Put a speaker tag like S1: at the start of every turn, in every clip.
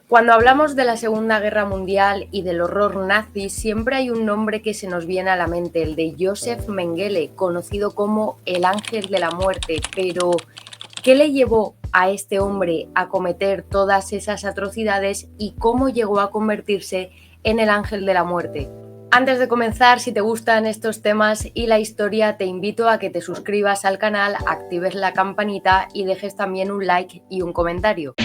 S1: Cuando hablamos de la Segunda Guerra Mundial y del horror nazi, siempre hay un nombre que se nos viene a la mente, el de Josef Mengele, conocido como el Ángel de la Muerte. Pero, ¿qué le llevó a este hombre a cometer todas esas atrocidades y cómo llegó a convertirse en el Ángel de la Muerte? Antes de comenzar, si te gustan estos temas y la historia, te invito a que te suscribas al canal, actives la campanita y dejes también un like y un comentario.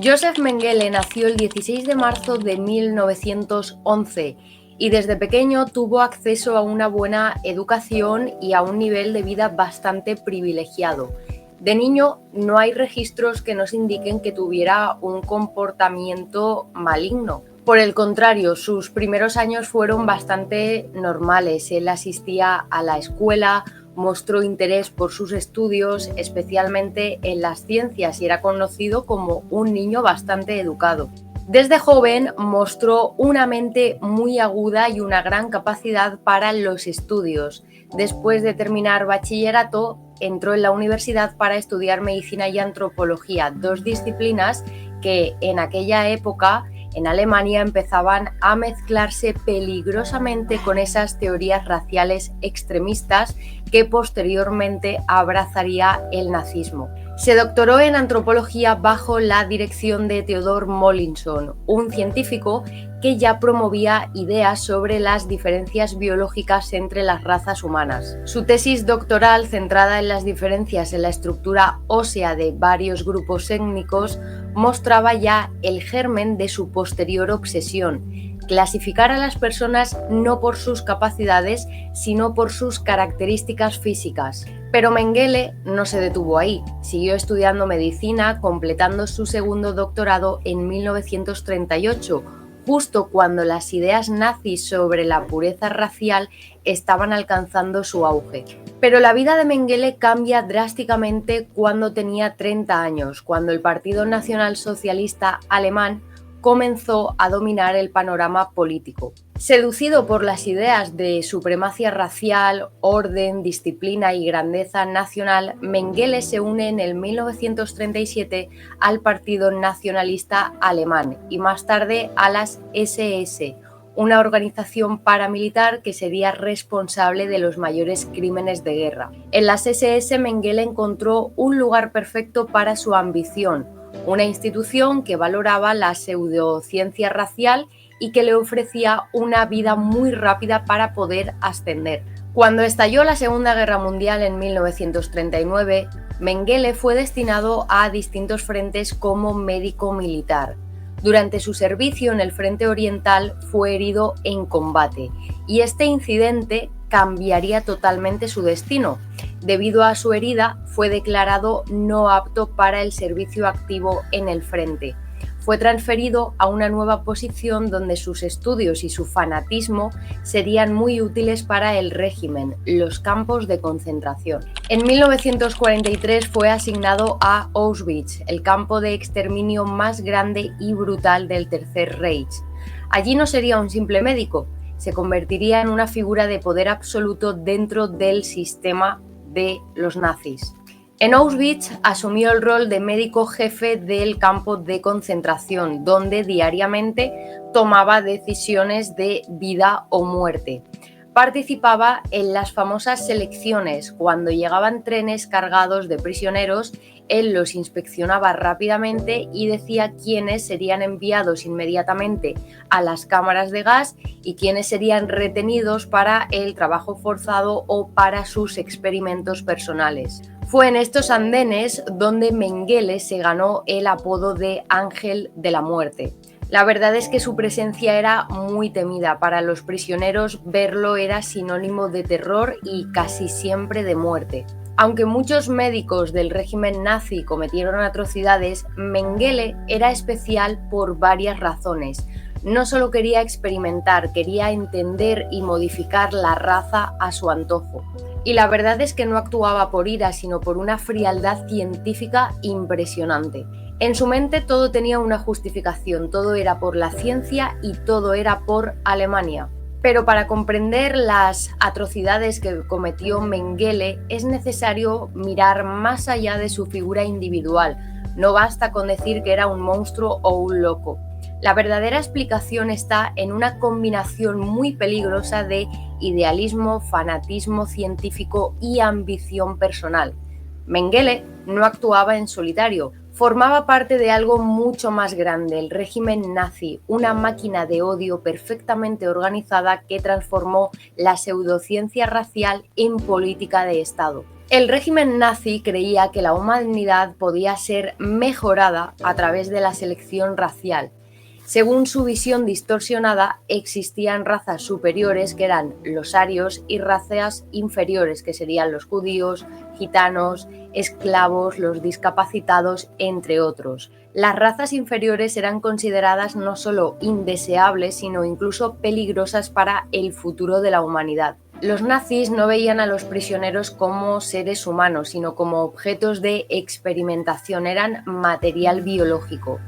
S1: Josef Mengele nació el 16 de marzo de 1911 y desde pequeño tuvo acceso a una buena educación y a un nivel de vida bastante privilegiado. De niño no hay registros que nos indiquen que tuviera un comportamiento maligno. Por el contrario, sus primeros años fueron bastante normales. Él asistía a la escuela, mostró interés por sus estudios, especialmente en las ciencias, y era conocido como un niño bastante educado. Desde joven mostró una mente muy aguda y una gran capacidad para los estudios. Después de terminar bachillerato, entró en la universidad para estudiar medicina y antropología, dos disciplinas que en aquella época en Alemania empezaban a mezclarse peligrosamente con esas teorías raciales extremistas que posteriormente abrazaría el nazismo. Se doctoró en antropología bajo la dirección de Theodor Mommsen, un científico que ya promovía ideas sobre las diferencias biológicas entre las razas humanas. Su tesis doctoral, centrada en las diferencias en la estructura ósea de varios grupos étnicos, mostraba ya el germen de su posterior obsesión: clasificar a las personas no por sus capacidades, sino por sus características físicas. Pero Mengele no se detuvo ahí, siguió estudiando medicina, completando su segundo doctorado en 1938, justo cuando las ideas nazis sobre la pureza racial estaban alcanzando su auge. Pero la vida de Mengele cambia drásticamente cuando tenía 30 años, cuando el Partido Nacional Socialista Alemán comenzó a dominar el panorama político. Seducido por las ideas de supremacía racial, orden, disciplina y grandeza nacional, Mengele se une en el 1937 al Partido Nacionalista Alemán y más tarde a las SS, una organización paramilitar que sería responsable de los mayores crímenes de guerra. En las SS, Mengele encontró un lugar perfecto para su ambición, una institución que valoraba la pseudociencia racial y que le ofrecía una vida muy rápida para poder ascender. Cuando estalló la Segunda Guerra Mundial en 1939, Mengele fue destinado a distintos frentes como médico militar. Durante su servicio en el Frente Oriental fue herido en combate y este incidente cambiaría totalmente su destino. Debido a su herida, fue declarado no apto para el servicio activo en el frente. Fue transferido a una nueva posición donde sus estudios y su fanatismo serían muy útiles para el régimen, los campos de concentración. En 1943 fue asignado a Auschwitz, el campo de exterminio más grande y brutal del Tercer Reich. Allí no sería un simple médico, se convertiría en una figura de poder absoluto dentro del sistema de los nazis. En Auschwitz asumió el rol de médico jefe del campo de concentración, donde diariamente tomaba decisiones de vida o muerte. Participaba en las famosas selecciones. Cuando llegaban trenes cargados de prisioneros, él los inspeccionaba rápidamente y decía quiénes serían enviados inmediatamente a las cámaras de gas y quiénes serían retenidos para el trabajo forzado o para sus experimentos personales. Fue en estos andenes donde Mengele se ganó el apodo de Ángel de la Muerte. La verdad es que su presencia era muy temida. Para los prisioneros, verlo era sinónimo de terror y casi siempre de muerte. Aunque muchos médicos del régimen nazi cometieron atrocidades, Mengele era especial por varias razones. No solo quería experimentar, quería entender y modificar la raza a su antojo. Y la verdad es que no actuaba por ira, sino por una frialdad científica impresionante. En su mente todo tenía una justificación, todo era por la ciencia y todo era por Alemania. Pero para comprender las atrocidades que cometió Mengele es necesario mirar más allá de su figura individual. No basta con decir que era un monstruo o un loco. La verdadera explicación está en una combinación muy peligrosa de idealismo, fanatismo científico y ambición personal. Mengele no actuaba en solitario, formaba parte de algo mucho más grande, el régimen nazi, una máquina de odio perfectamente organizada que transformó la pseudociencia racial en política de Estado. El régimen nazi creía que la humanidad podía ser mejorada a través de la selección racial. Según su visión distorsionada, existían razas superiores que eran los arios y razas inferiores que serían los judíos, gitanos, esclavos, los discapacitados, entre otros. Las razas inferiores eran consideradas no solo indeseables, sino incluso peligrosas para el futuro de la humanidad. Los nazis no veían a los prisioneros como seres humanos, sino como objetos de experimentación, eran material biológico.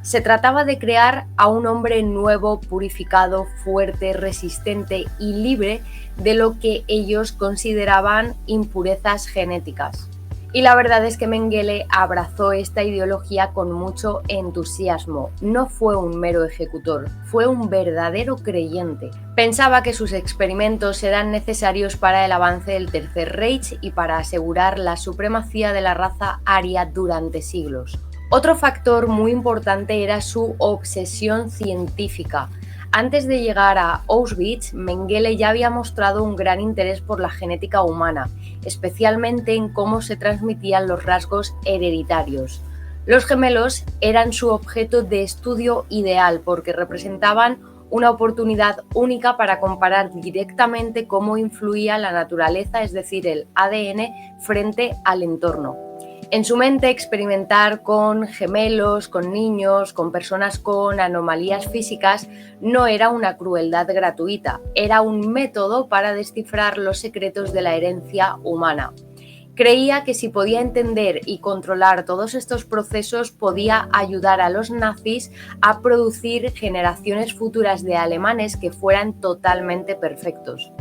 S1: Se trataba de crear a un hombre nuevo, purificado, fuerte, resistente y libre de lo que ellos consideraban impurezas genéticas. Y la verdad es que Mengele abrazó esta ideología con mucho entusiasmo. No fue un mero ejecutor, fue un verdadero creyente. Pensaba que sus experimentos eran necesarios para el avance del Tercer Reich y para asegurar la supremacía de la raza aria durante siglos. Otro factor muy importante era su obsesión científica. Antes de llegar a Auschwitz, Mengele ya había mostrado un gran interés por la genética humana, especialmente en cómo se transmitían los rasgos hereditarios. Los gemelos eran su objeto de estudio ideal porque representaban una oportunidad única para comparar directamente cómo influía la naturaleza, es decir, el ADN, frente al entorno. En su mente, experimentar con gemelos, con niños, con personas con anomalías físicas no era una crueldad gratuita, era un método para descifrar los secretos de la herencia humana. Creía que si podía entender y controlar todos estos procesos, podía ayudar a los nazis a producir generaciones futuras de alemanes que fueran totalmente perfectos.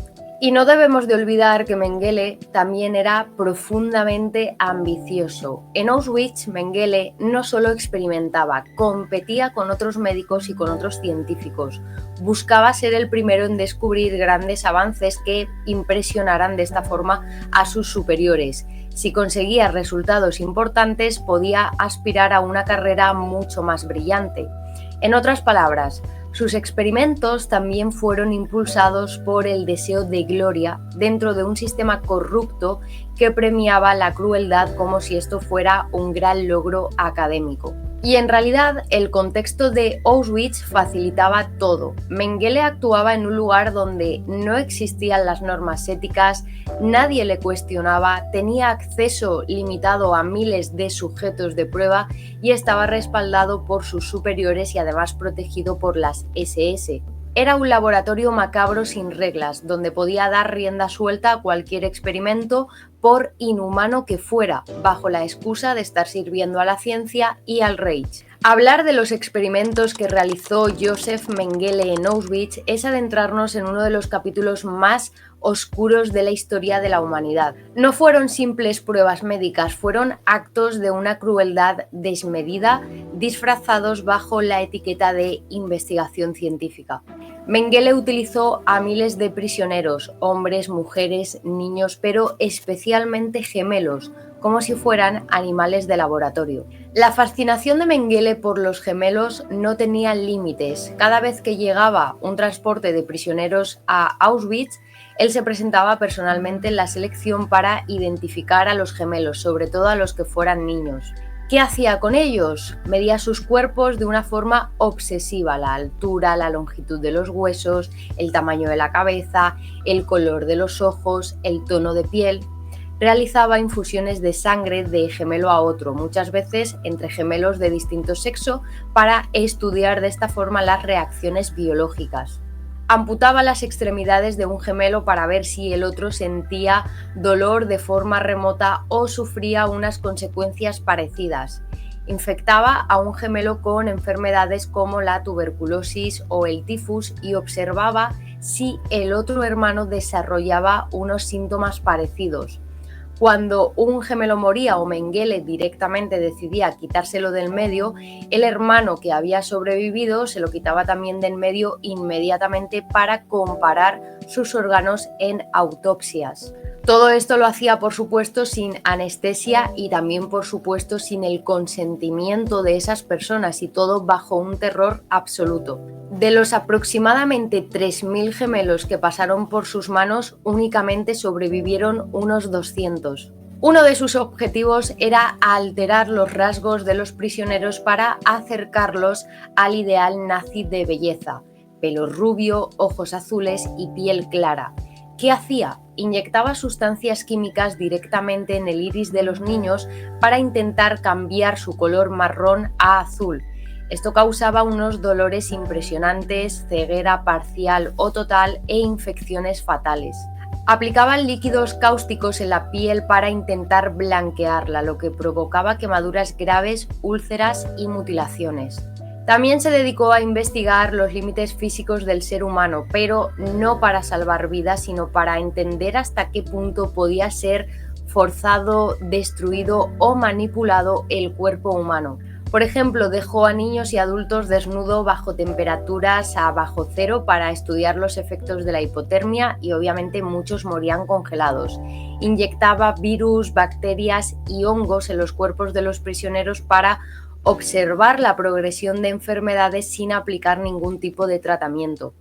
S1: Y no debemos de olvidar que Mengele también era profundamente ambicioso. En Auschwitz, Mengele no solo experimentaba, competía con otros médicos y con otros científicos. Buscaba ser el primero en descubrir grandes avances que impresionaran de esta forma a sus superiores. Si conseguía resultados importantes, podía aspirar a una carrera mucho más brillante. En otras palabras, sus experimentos también fueron impulsados por el deseo de gloria dentro de un sistema corrupto que premiaba la crueldad como si esto fuera un gran logro académico. Y en realidad el contexto de Auschwitz facilitaba todo. Mengele actuaba en un lugar donde no existían las normas éticas, nadie le cuestionaba, tenía acceso limitado a miles de sujetos de prueba y estaba respaldado por sus superiores y además protegido por las SS. Era un laboratorio macabro sin reglas, donde podía dar rienda suelta a cualquier experimento, por inhumano que fuera, bajo la excusa de estar sirviendo a la ciencia y al Reich. Hablar de los experimentos que realizó Josef Mengele en Auschwitz es adentrarnos en uno de los capítulos más oscuros de la historia de la humanidad. No fueron simples pruebas médicas, fueron actos de una crueldad desmedida, disfrazados bajo la etiqueta de investigación científica. Mengele utilizó a miles de prisioneros, hombres, mujeres, niños, pero especialmente gemelos, como si fueran animales de laboratorio. La fascinación de Mengele por los gemelos no tenía límites. Cada vez que llegaba un transporte de prisioneros a Auschwitz, él se presentaba personalmente en la selección para identificar a los gemelos, sobre todo a los que fueran niños. ¿Qué hacía con ellos? Medía sus cuerpos de una forma obsesiva: la altura, la longitud de los huesos, el tamaño de la cabeza, el color de los ojos, el tono de piel. Realizaba infusiones de sangre de gemelo a otro, muchas veces entre gemelos de distinto sexo, para estudiar de esta forma las reacciones biológicas. Amputaba las extremidades de un gemelo para ver si el otro sentía dolor de forma remota o sufría unas consecuencias parecidas. Infectaba a un gemelo con enfermedades como la tuberculosis o el tifus y observaba si el otro hermano desarrollaba unos síntomas parecidos. Cuando un gemelo moría o Mengele directamente decidía quitárselo del medio, el hermano que había sobrevivido se lo quitaba también del medio inmediatamente para comparar sus órganos en autopsias. Todo esto lo hacía, por supuesto, sin anestesia y también, por supuesto, sin el consentimiento de esas personas y todo bajo un terror absoluto. De los aproximadamente 3.000 gemelos que pasaron por sus manos, únicamente sobrevivieron unos 200. Uno de sus objetivos era alterar los rasgos de los prisioneros para acercarlos al ideal nazi de belleza: pelo rubio, ojos azules y piel clara. ¿Qué hacía? Inyectaba sustancias químicas directamente en el iris de los niños para intentar cambiar su color marrón a azul. Esto causaba unos dolores impresionantes, ceguera parcial o total e infecciones fatales. Aplicaban líquidos cáusticos en la piel para intentar blanquearla, lo que provocaba quemaduras graves, úlceras y mutilaciones. También se dedicó a investigar los límites físicos del ser humano, pero no para salvar vidas, sino para entender hasta qué punto podía ser forzado, destruido o manipulado el cuerpo humano. Por ejemplo, dejó a niños y adultos desnudos bajo temperaturas a bajo cero para estudiar los efectos de la hipotermia y obviamente muchos morían congelados. Inyectaba virus, bacterias y hongos en los cuerpos de los prisioneros para observar la progresión de enfermedades sin aplicar ningún tipo de tratamiento.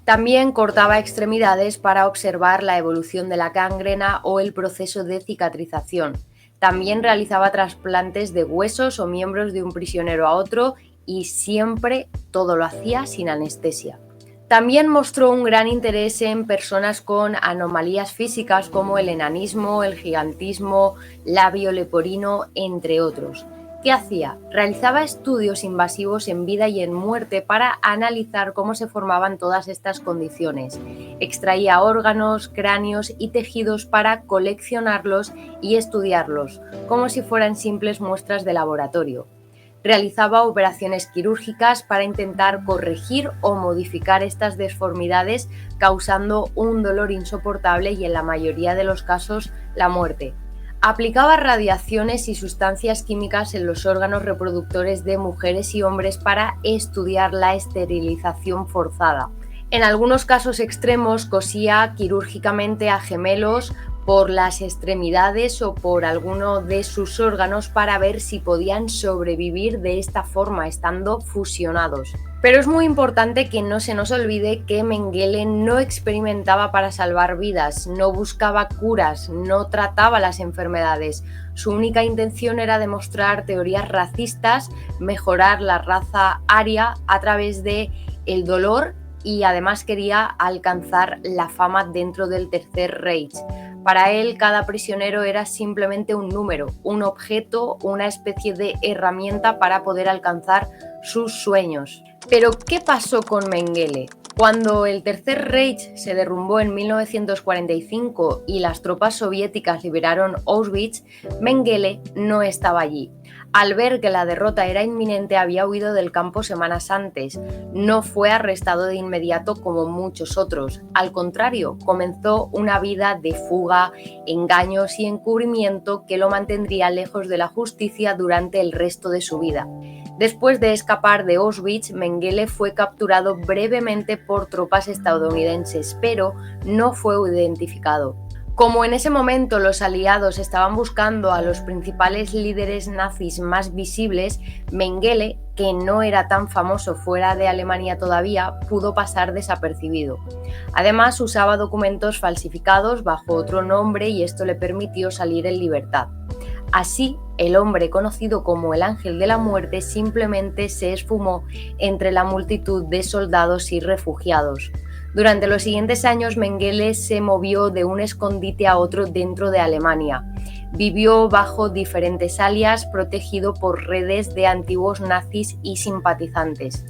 S1: También cortaba extremidades para observar la evolución de la gangrena o el proceso de cicatrización. También realizaba trasplantes de huesos o miembros de un prisionero a otro y siempre todo lo hacía sin anestesia. También mostró un gran interés en personas con anomalías físicas como el enanismo, el gigantismo, labio leporino, entre otros. ¿Qué hacía? Realizaba estudios invasivos en vida y en muerte para analizar cómo se formaban todas estas condiciones. Extraía órganos, cráneos y tejidos para coleccionarlos y estudiarlos, como si fueran simples muestras de laboratorio. Realizaba operaciones quirúrgicas para intentar corregir o modificar estas deformidades, causando un dolor insoportable y en la mayoría de los casos la muerte. Aplicaba radiaciones y sustancias químicas en los órganos reproductores de mujeres y hombres para estudiar la esterilización forzada. En algunos casos extremos cosía quirúrgicamente a gemelos por las extremidades o por alguno de sus órganos para ver si podían sobrevivir de esta forma, estando fusionados. Pero es muy importante que no se nos olvide que Mengele no experimentaba para salvar vidas, no buscaba curas, no trataba las enfermedades. Su única intención era demostrar teorías racistas, mejorar la raza aria a través de el dolor y además quería alcanzar la fama dentro del Tercer Reich. Para él, cada prisionero era simplemente un número, un objeto, una especie de herramienta para poder alcanzar sus sueños. Pero, ¿qué pasó con Mengele? Cuando el Tercer Reich se derrumbó en 1945 y las tropas soviéticas liberaron Auschwitz, Mengele no estaba allí. Al ver que la derrota era inminente, había huido del campo semanas antes. No fue arrestado de inmediato como muchos otros. Al contrario, comenzó una vida de fuga, engaños y encubrimiento que lo mantendría lejos de la justicia durante el resto de su vida. Después de escapar de Auschwitz, Mengele fue capturado brevemente por tropas estadounidenses, pero no fue identificado. Como en ese momento los aliados estaban buscando a los principales líderes nazis más visibles, Mengele, que no era tan famoso fuera de Alemania todavía, pudo pasar desapercibido. Además, usaba documentos falsificados bajo otro nombre y esto le permitió salir en libertad. Así, el hombre conocido como el Ángel de la Muerte simplemente se esfumó entre la multitud de soldados y refugiados. Durante los siguientes años, Mengele se movió de un escondite a otro dentro de Alemania. Vivió bajo diferentes alias, protegido por redes de antiguos nazis y simpatizantes.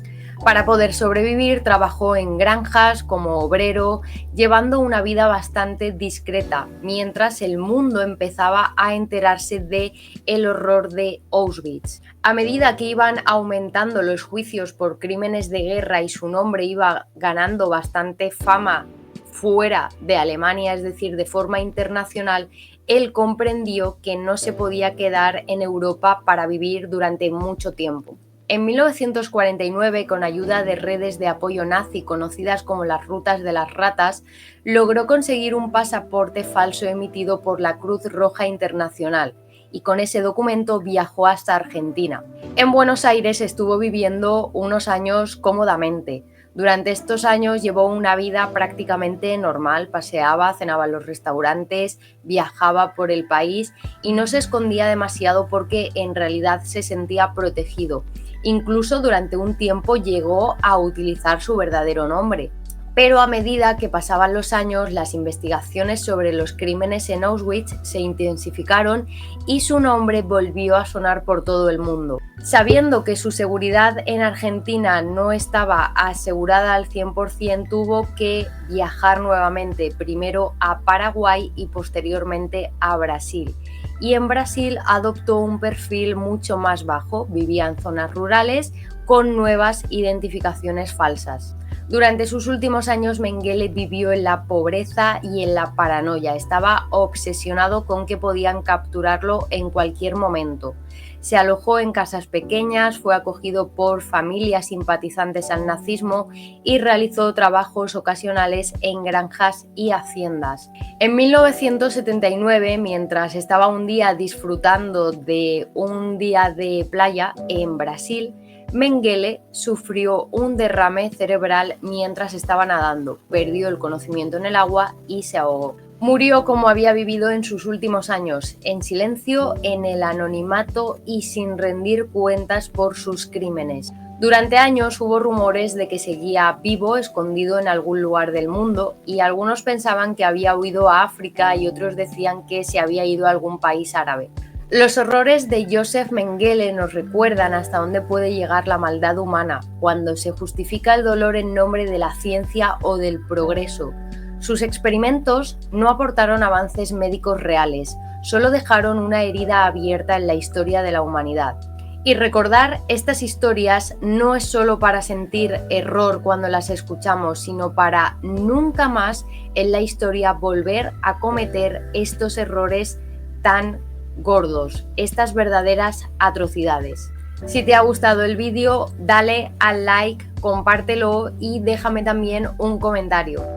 S1: Para poder sobrevivir, trabajó en granjas como obrero, llevando una vida bastante discreta, mientras el mundo empezaba a enterarse de el horror de Auschwitz. A medida que iban aumentando los juicios por crímenes de guerra y su nombre iba ganando bastante fama fuera de Alemania, es decir, de forma internacional, él comprendió que no se podía quedar en Europa para vivir durante mucho tiempo. En 1949, con ayuda de redes de apoyo nazi conocidas como las Rutas de las Ratas, logró conseguir un pasaporte falso emitido por la Cruz Roja Internacional y con ese documento viajó hasta Argentina. En Buenos Aires estuvo viviendo unos años cómodamente. Durante estos años llevó una vida prácticamente normal, paseaba, cenaba en los restaurantes, viajaba por el país y no se escondía demasiado porque en realidad se sentía protegido. Incluso durante un tiempo llegó a utilizar su verdadero nombre. Pero a medida que pasaban los años, las investigaciones sobre los crímenes en Auschwitz se intensificaron y su nombre volvió a sonar por todo el mundo. Sabiendo que su seguridad en Argentina no estaba asegurada al 100%, tuvo que viajar nuevamente, primero a Paraguay y posteriormente a Brasil. Y en Brasil adoptó un perfil mucho más bajo, vivía en zonas rurales con nuevas identificaciones falsas. Durante sus últimos años, Mengele vivió en la pobreza y en la paranoia. Estaba obsesionado con que podían capturarlo en cualquier momento. Se alojó en casas pequeñas, fue acogido por familias simpatizantes al nazismo y realizó trabajos ocasionales en granjas y haciendas. En 1979, mientras estaba un día disfrutando de un día de playa en Brasil, Mengele sufrió un derrame cerebral mientras estaba nadando, perdió el conocimiento en el agua y se ahogó. Murió como había vivido en sus últimos años, en silencio, en el anonimato y sin rendir cuentas por sus crímenes. Durante años hubo rumores de que seguía vivo, escondido en algún lugar del mundo, y algunos pensaban que había huido a África y otros decían que se había ido a algún país árabe. Los horrores de Josef Mengele nos recuerdan hasta dónde puede llegar la maldad humana cuando se justifica el dolor en nombre de la ciencia o del progreso. Sus experimentos no aportaron avances médicos reales, solo dejaron una herida abierta en la historia de la humanidad. Y recordar estas historias no es solo para sentir error cuando las escuchamos, sino para nunca más en la historia volver a cometer estos errores tan gordos, estas verdaderas atrocidades. Si te ha gustado el vídeo, dale al like, compártelo y déjame también un comentario.